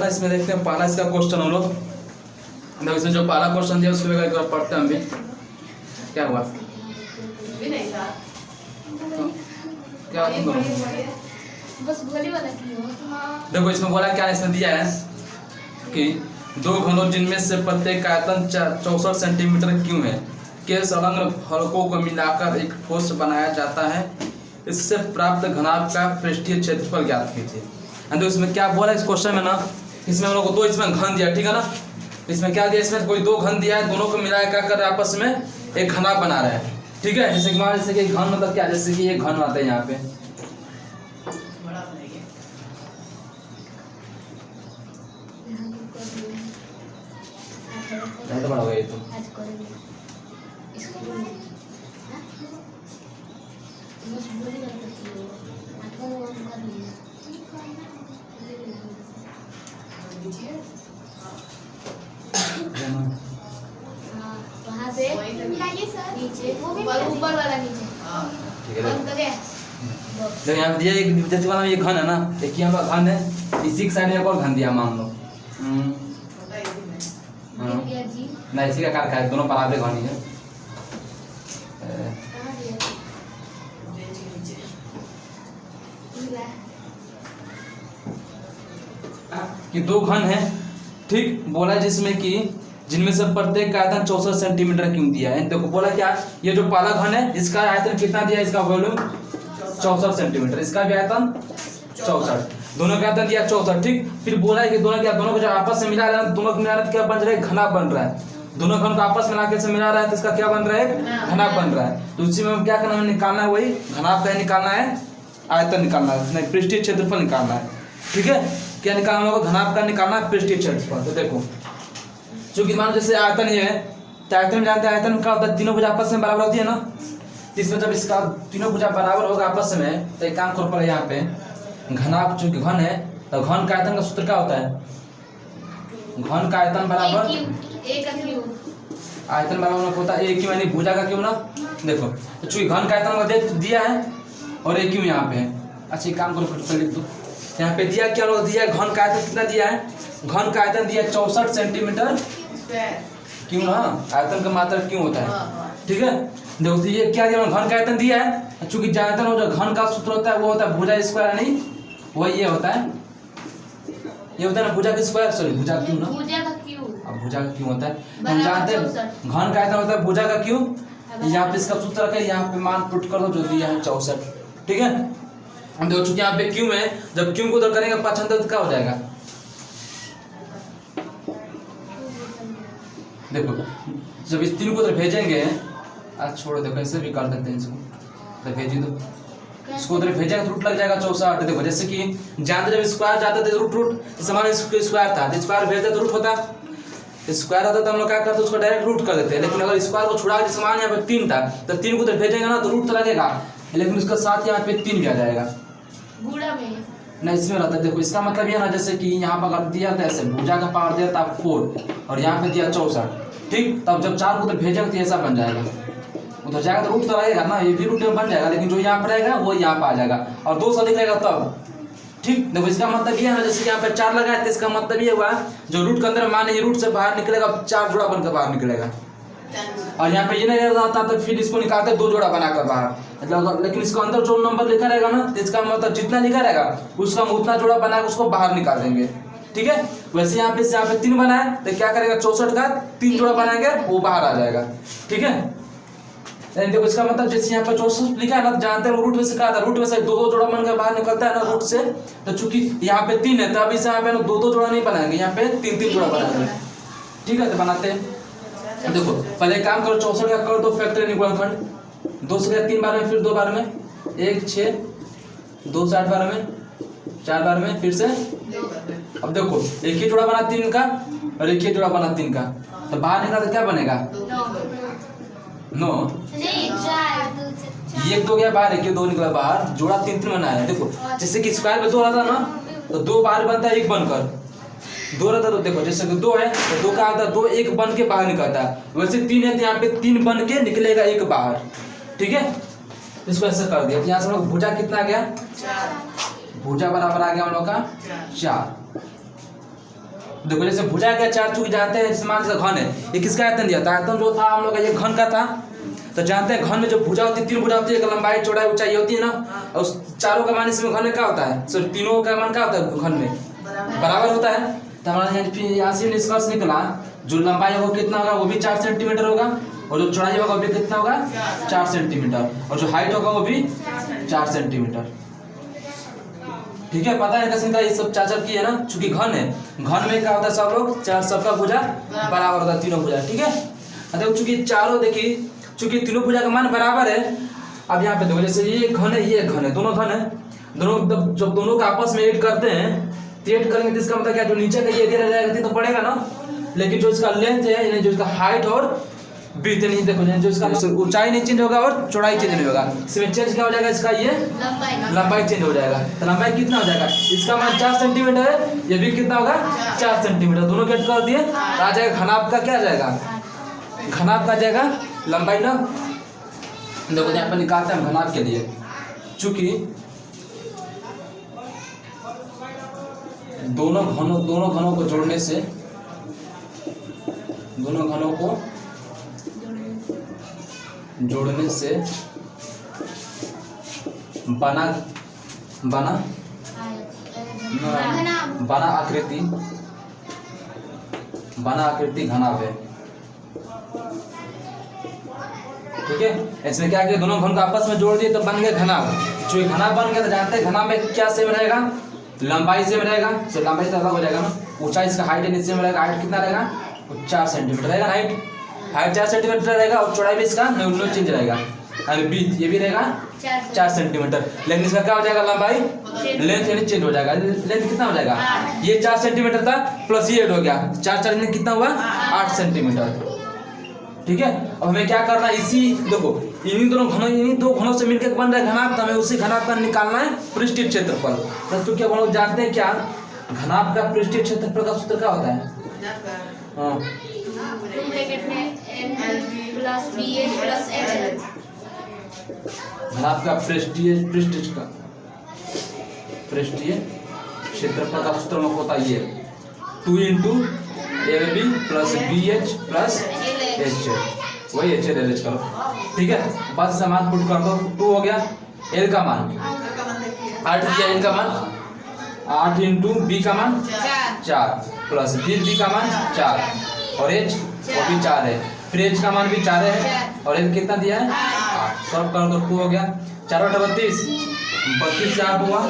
ना इसमें देखते हैं पहला इसका क्वेश्चन हम लोग। देखो इसमें जो पहला क्वेश्चन दिया उसको एक बार पढ़ते हैं हम भी। क्या हुआ क्या बस गोली वाला की हो। देखो इसमें बोला क्या इसमें दिया है कि दो घनों जिनमें से प्रत्येक का आयतन 64 सेंटीमीटर क्यों है के संलग्न फलकों को मिलाकर एक ठोस बनाया जाता है, इससे प्राप्त घनाभ का पृष्ठीय क्षेत्रफल ज्ञात कीजिए। तो इसमें क्या बोला इस क्वेश्चन में ना, इसमें हम लोग को दो इसमें घन दिया, ठीक है ना। इसमें क्या दिया, इसमें कोई दो घन दिया है, दोनों को मिलाकर आपस में एक घनाभ बना रहा है, ठीक है। जैसे कि मान जैसे कि घन मतलब क्या, जैसे कि एक घन आता है यहाँ पे, तो बड़ा हो गया ये तो वहाँ से नीचे ऊपर वाला नीचे, ठीक है। बंद कर देखो यहाँ पे दिया एक, जैसे वाला ये घन है ना, एक ही हमारा घन है, इसी के साइड में एक और घन दिया मान लो, नहीं इसी का कार का है, दोनों बराबर घन ही है। कि दो घन है, ठीक, बोला जिसमें कि जिनमें से प्रत्येक का आयतन 64 सेंटीमीटर क्यों दिया है। देखो बोला क्या, ये जो पहला घन है इसका आयतन कितना दिया है, इसका वॉल्यूम 64 सेंटीमीटर, इसका भी आयतन 64, दोनों का आयतन दिया 64, ठीक। फिर बोला है कि दोनों क्या, दोनों को जब आपस में मिला रहा है, दोनों को मिला रहा है क्या बन रहा है, घनाभ बन रहा है। दोनों घन को आपस में मिला से मिला रहा है तो इसका क्या बन रहा है, घनाभ बन रहा है। तो उसी में क्या करना है, निकालना है, वही घनाभ का निकालना है, आयतन निकालना है, नहीं पृष्ठीय क्षेत्रफल निकालना है, ठीक है। क्या निकालना होगा, घनाभ का निकालना है, पृष्ठीय क्षेत्रफल। तो देखो चूंकि मान जैसे आयतन ये है, तो आयतन में जानते हैं आयतन क्या होता है, तीनों भुजा आपस में बराबर होती है ना। इसमें जब इसका तीनों भुजा बराबर होगा आपस में, तो एक काम करो पर यहाँ पे घनाभ चूंकि घन है, तो घन का आयतन का सूत्र क्या होता है, घन का आयतन बराबर आयतन बराबर होता है ए क्यू, यानी भुजा का क्यों ना। देखो तो चूंकि घन का आयतन दिया है और ए क्यू यहाँ पे है। अच्छा एक काम करो फिर लिख दो, यहाँ पे दिया क्या लोग दिया है, घन का आयतन कितना दिया है, घन का आयतन दिया 64 सेंटीमीटर क्यों ना, आयतन का मात्रा क्यों होता है, ठीक है। देखो तो ये क्या दिया, घन का आयतन दिया है, चूंकि आयतन हो जो घन का सूत्र होता है वो होता है भुजा स्क्वायर, नहीं वही ये होता है, ये होता है ना भुजा का स्क्वायर, सॉरी भुजा क्यों ना, अब भुजा का क्यों होता है हम जानते हैं, घन का आयतन होता है भुजा का क्यों। यहाँ पे इसका सूत्र रखा है, यहाँ पे मान पुट कर दो जो दिया है 64, ठीक है। हम देखो चूंकि यहाँ पे क्यों है, जब क्यों को उधर करेंगे पक्षांतर तो क्या हो जाएगा, देखो जब इस तीन को उधर भेजेंगे, आज छोड़ो देखो ऐसे भी कर सकते हैं इसको, तो भेजी दो इसको उधर भेजेंगे तो रूट लग जाएगा 64। देखो जैसे कि जानते जब स्क्वायर जाता था रूट समान स्क्वायर था, स्क्वायर भेजते तो रूट होता, स्क्वायर होता तो हम लोग क्या करते उसको डायरेक्ट रूट कर देते हैं। लेकिन अगर स्क्वायर को छुड़ा के समान यहाँ पे 3 था, तो 3 को उधर भेजेंगे ना तो रूट तो लगेगा, लेकिन उसका साथ यहाँ पे 3 भी आ जाएगा, नहीं इसमें रहता है। देखो इसका मतलब ये ना, जैसे कि यहाँ पर अगर दिया था ऐसे भुजा का पावर दिया था 4 और यहाँ पे दिया 64, ठीक, तब जब 4 को उधर भेजेंगे तो ऐसा बन जाएगा, उधर जाएगा तो रूट तो रहेगा ना, ये भी रूट में बन जाएगा, लेकिन जो यहाँ पर रहेगा वो यहाँ पर आ जाएगा और 2 से अधिक रहेगा तब, ठीक। देखो इसका मतलब ये है ना, जैसे कि यहाँ पे 4 लगा है तो इसका मतलब ये हुआ जो रूट के अंदर मान ये रूट से बाहर निकलेगा 4 जोड़ा बनकर बाहर निकलेगा, और यहाँ पे ये नहीं रहता तो फिर इसको निकालते 2 जोड़ा बनाकर बाहर, मतलब लेकिन इसको अंदर जो नंबर लिखा रहेगा ना तो इसका मतलब जितना लिखा रहेगा उसका हम उतना जोड़ा बना के उसको बाहर निकाल देंगे, ठीक है। वैसे यहाँ पे 3 बना है तो क्या करेगा 64 का 3 जोड़ा बनाएंगे वो बाहर आ जाएगा, ठीक है। देखो इसका मतलब जैसे यहाँ पर 64 लिखा है ना, जानते हैं रूट में से क्या था, रूट में से 2 जोड़ा बनकर बाहर निकलता है ना रूट से, तो चूंकि यहाँ पे 3 है तो अभी से यहाँ पे 2 जोड़ा नहीं बनाएंगे, यहाँ पे 3 जोड़ा बनाएंगे, ठीक है। तो बनाते हैं, देखो पहले काम करो 64 का कर दो फैक्टोरियल गुणनखंड, 2 से 3 बार में, फिर 2 बार में, 1 6 2 से 8 बार में, 4 बार में, फिर से अब देखो एक ही जोड़ा बना 3 का और एक ही जोड़ा बना 3 का, तो बाहर निकाल तो क्या बनेगा 9, ये 2 गया बाहर, एक 2 निकला बाहर, जोड़ा 3 बना है। देखो जैसे कि स्क्वायर में 2 रहता ना तो 2 बाहर बनता है 1 बनकर, 2 रहता तो देखो जैसे कि 2 है तो 2 का आता 2 1 बन के बाहर निकलता है, वैसे 3 है तो यहाँ पे 3 बन के निकलेगा 1 बाहर, ठीक है। इसको ऐसे कर दिया, यहाँ से हम लोग भुजा कितना आ गया 4, भुजा बराबर आ गया हम लोग का 4, देखो जैसे भुजा का चार चूक जानते हैं, समान जैसा घन है, ये किसका आयतन दिया था? आयतन जो था हम लोग का ये घन का था। तो जानते हैं घन में जो भुजा होती है, तीन भुजा होती है, एक लंबाई चौड़ाई ऊंचाई होती है ना, और उस चारों का मान इसमें घन में क्या होता है? सर तीनों का मान क्या होता है घन में? बराबर होता है। तो हमारा यहाँ से निष्कर्ष निकला, जो लंबाई होगा कितना होगा? वो भी 4 सेंटीमीटर होगा, और जो चौड़ाई होगा वो भी कितना होगा? 4 सेंटीमीटर, और जो हाइट होगा वो भी 4 सेंटीमीटर। ठीक है, पता है कैसे ये सब चाचर की है ना, चूंकि घन है, घन में क्या होता है? सब लोग सबका भुजा बराबर होता है, तीनों भुजा। ठीक है, देखो चूंकि चारों देखिए, चूंकि तीनों भुजा का मान बराबर है। अब यहाँ पे देखो जैसे ये घन है, ये घन है, दोनों घन है, दोनों जब दोनों का आपस में ऐड करते हैं, तो ऐड करेंगे तो इसका मतलब क्या? जो नीचे का ये एरिया रह जाएगा तो बढ़ेगा ना, लेकिन जो इसका लेंथ है यानी जो इसका हाइट और ब्रीथ नहीं, देखो जो इसका ऊंचाई नहीं चेंज होगा और चौड़ाई चेंज नहीं होगा, इसमें चेंज क्या हो जाएगा? इसका ये लंबाई चेंज हो जाएगा। तो लंबाई कितना हो जाएगा? इसका मान 4 सेंटीमीटर है, ये भी कितना होगा? 4 सेंटीमीटर, दोनों ऐड कर दिए, आ जाएगा घनाभ का क्या जाएगा? घनाभ का जाएगा लंबाई ना। देखो यहाँ पर निकालते हैं घनाभ के लिए, चूंकि दोनों घनों को जोड़ने से, दोनों घनों को जोड़ने से बना आकृति घनाभ है। ठीक है, इसमें क्या किया? दोनों घन को आपस में जोड़ दिए तो बन गया घनाभ। जो घनाभ बन गया तो जानते हैं घनाभ में क्या सेम रहेगा? लंबाई सेम रहेगा, तो लंबाई से अलग हो जाएगा ना, ऊंचाई इसका हाइट नीचे में रहेगा, हाइट कितना रहेगा? 4 सेंटीमीटर रहेगा हाइट 4 सेंटीमीटर रहेगा, और चौड़ाई भी इसका नो चेंज रहेगा, ब्रीथ ये भी रहेगा 4 सेंटीमीटर, लेकिन इसका क्या हो जाएगा? लंबाई लेंथ यानी चेंज हो जाएगा। लेंथ कितना हो जाएगा? ये 4 सेंटीमीटर था प्लस ये ऐड हो गया, 4 कितना हुआ? 8 सेंटीमीटर। ठीक है, अब हमें क्या करना है? इसी देखो इन्हीं दो घनों से मिलकर बन रहा है घनाभ, तो हमें उसी घनाभ का निकालना है पृष्ठीय क्षेत्रफल। तो क्या हम लोग जानते हैं क्या? घनाभ का पृष्ठीय क्षेत्रफल का सूत्र क्या होता है? हाँ, घनाभ का पृष्ठीय क्षेत्रफल का सूत्र होता है ये 2 × AB + BH + H, वही H LH करो। ठीक है, बस समान पुट कर दो, 2 हो गया, L का मान 8 दिया, L का मान 8 × B का मान 4 प्लस B का मान 4 और H वो भी 4 है, फिर H का मान भी 4 है, और L कितना दिया है? 8। सॉल्व कर दो, 2 हो गया, 4 × 32 32 4 हुआ,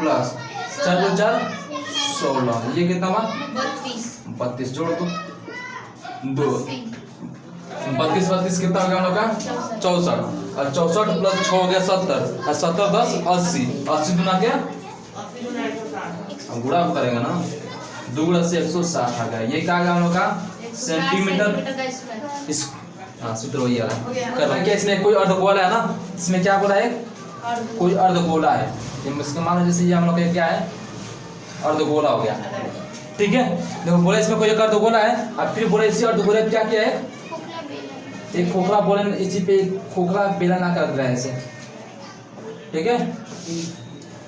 प्लस 4 × 4 16, ये कितना हुआ? 32 जोड़ दो, 2 32 कितना हो गया हम लोग का? 64, और 64 + 6 हो गया 70, और 70 10 80, 80 गुना क्या? गुणा करेगा ना, 2 × से 160 आ गया। ये क्या आ गया हम लोग का? सेंटीमीटर। इस हाँ सूत्र वही आ रहा है। कर रहे हैं क्या? इसमें कोई अर्धगोला है ना, इसमें क्या बोला है? कोई अर्धगोला है, इसका मान जैसे ये हम लोग का क्या है? अर्धगोला हो गया। ठीक है, देखो बोले इसमें कोई एक अर्धगोला है, अब फिर बोले इसी अर्धगोले क्या किया है? एक खोखला बोले, इसी पे खोखला बेला ना कर रहा है ऐसे। ठीक है,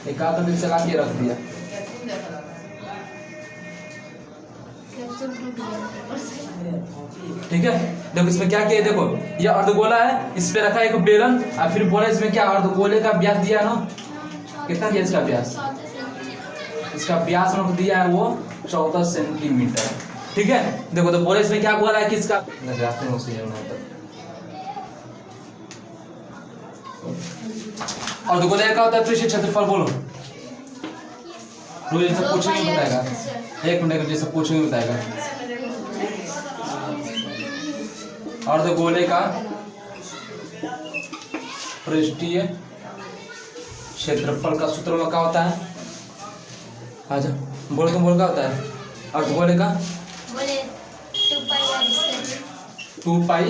एक हाथ में चला के रख दिया। ठीक है, देखो इसमें क्या किया? देखो ये अर्धगोला है, इस पे रखा एक बेलन, और फिर बोले इसमें क्या? अर्धगोले का व्यास दिया ना, कितना दिया इसका व्यास? इसका व्यास हमको दिया है वो 14 सेंटीमीटर। ठीक है, देखो तो बोले इसमें क्या बोला है कि इसका और देखो क्या होता है पृष्ठीय क्षेत्रफल? बोलो रोज सब पूछेंगे बताएगा, 1 मिनट जैसे पूछेंगे बताएगा। अर्धगोले का पृष्ठीय क्षेत्रफल का सूत्र में क्या होता है? आजा बोल, तुम बोल क्या होता है अर्धगोले का? 2 पाई।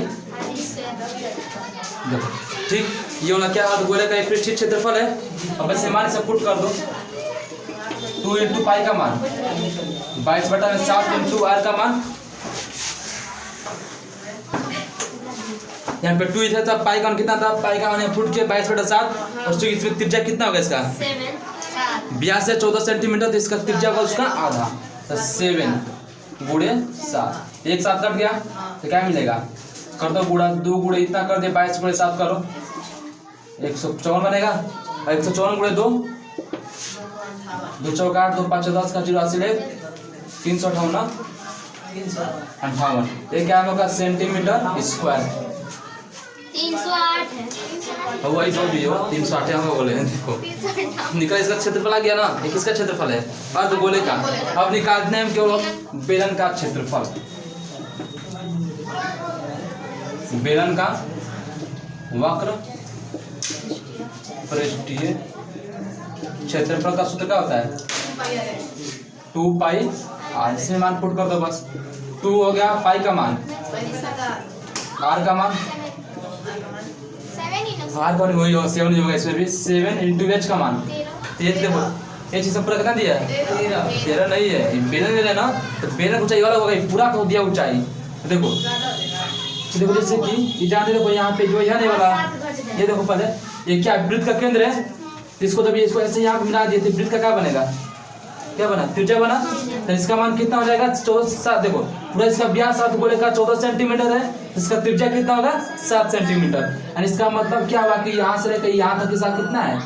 देखो ठीक, ये वाला क्या अर्धगोले का पृष्ठीय क्षेत्रफल है। अब ऐसे मान से पुट कर दो, 2 × पाई का मान 22/7 × r का मान, यहाँ पे 2 इधर था, पाई का मान कितना था? पाई का मान फुट के 22/7, और इसमें त्रिज्या कितना होगा इसका? 7 व्यास है 14 सेंटीमीटर, तो इसका त्रिज्या होगा उसका आधा। तो 7 गुणे 7, एक 7 कट गया तो क्या मिलेगा, कर दो गुणा, 2 गुणे इतना कर दे, 22 गुणे 7 करो 154 बनेगा। 154 गुणे 2, 2 चौका 8, 2 5 10 का 0 80 358 58, ये क्या होगा सेंटीमीटर स्क्वायर। 308 है। तो वही जो भी हो 308 हम बोले हैं, देखो निकल इसका क्षेत्रफल आ गया ना, ये किसका क्षेत्रफल है, अर्धगोले का। अब निकालते हैं हम केवल बेलन का क्षेत्रफल। बेलन का वक्र पृष्ठीय क्षेत्रफल का सूत्र क्या होता है, 2 पाई आर, इसमें मान पुट कर दो बस। 2 हो गया, पाई का मान, आर का मान, आर का वही होगा 7 होगा, इसमें भी 7 इंटू एच का मान 13। देखो ये चीज पूरा कितना दिया है, 13 नहीं है, बेलन ले लेना तो बेलन ऊंचाई वाला होगा, पूरा को दिया ऊंचाई। देखो देखो जैसे कि ये जान देखो यहाँ पे जो है नहीं वाला, ये देखो पहले ये क्या वृत्त का केंद्र है, इसको जब इसको ऐसे यहाँ मिला दिए तो वृत्त का क्या बनेगा, क्या बना, त्रिज्या बना। तो इसका मान कितना हो जाएगा 14। देखो पूरा इसका व्यास अर्धगोले का 14 सेंटीमीटर है, इसका त्रिज्या कितना होगा 7 सेंटीमीटर। और इसका मतलब क्या हुआ कि यहाँ से लेकर यहाँ तक इसका कितना है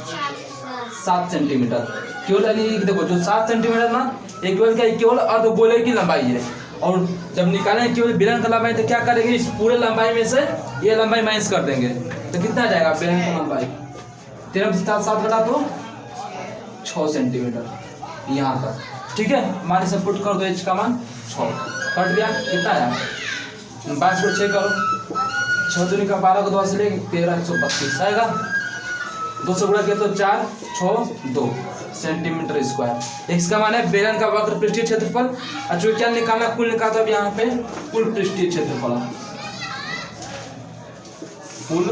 7 सेंटीमीटर। केवल देखो जो 7 सेंटीमीटर ना, ये केवल क्या, केवल अर्धगोले की लंबाई है। और जब निकालेंगे केवल बेलन का लंबाई तो क्या करेंगे, इस पूरे लंबाई में से ये लंबाई माइनस कर देंगे तो कितना आ जाएगा बेलन का लंबाई, 13 से 7 घटा तो 6 सेंटीमीटर यहाँ तक। ठीक है, मान से पुट कर दो, एच का मान 6 कट गया, कितना आया 22 को 6 करो, 6 दूनी का 12 को 2 से लेके 13 132 आएगा। 2 से गुणा किया तो 4 6 2 सेंटीमीटर स्क्वायर। इसका मान है बेलन का वक्र पृष्ठीय क्षेत्रफल। और जो क्या निकालना, कुल निकालता अब यहाँ पे कुल पृष्ठीय क्षेत्रफल, कुल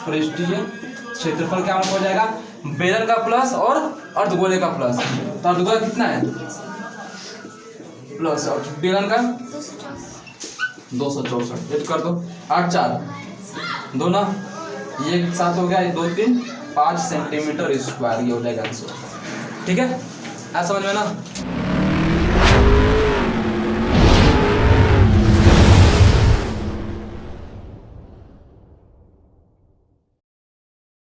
पृष्ठीय क्षेत्रफल क्या हो जाएगा, बेलन का प्लस और अर्धगोले का प्लस। तो अर्धगोला कितना है प्लस, और बेलन का 264, ऐड कर दो 8 4 2 ना, ये 7 हो गया, 2 3 5 सेंटीमीटर स्क्वायर, ये हो जाएगा आंसर। ठीक है, समझ में ना।